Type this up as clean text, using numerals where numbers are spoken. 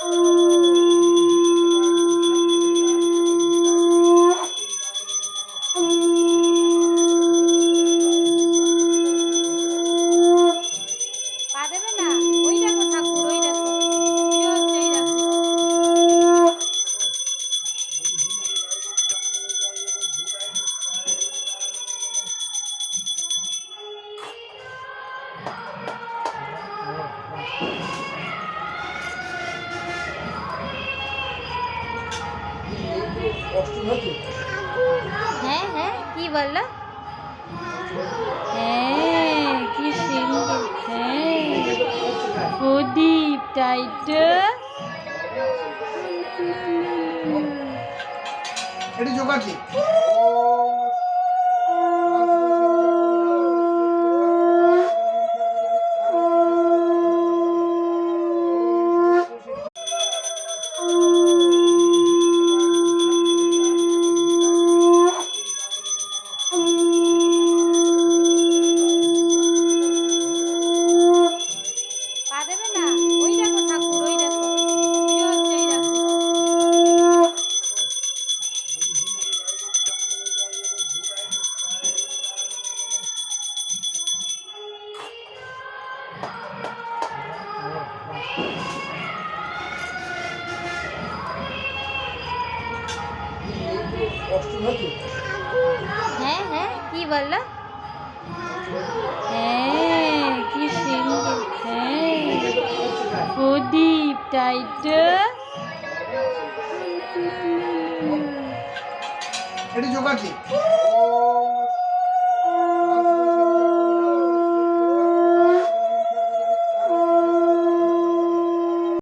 পা দেবে না, ওই দেখো ঠাকুর, ওই দেখো পুজো হচ্ছে, এই দেখো। হ্যাঁ হ্যাঁ, কি বললো? হ্যাঁ, কি সুন্দর। হ্যাঁ, প্রদীপ, তাই তো। এটি যোগা কি? পা দেবে না, ওই দেখো ঠাকুর, ওই দেখো পুজো হচ্ছে, এই দেখো। হ্যাঁ হ্যাঁ, কি বললো? হ্যাঁ, কি সুন্দর। হ্যাঁ, প্রদীপ, তাই তো। এটি যোগা কি?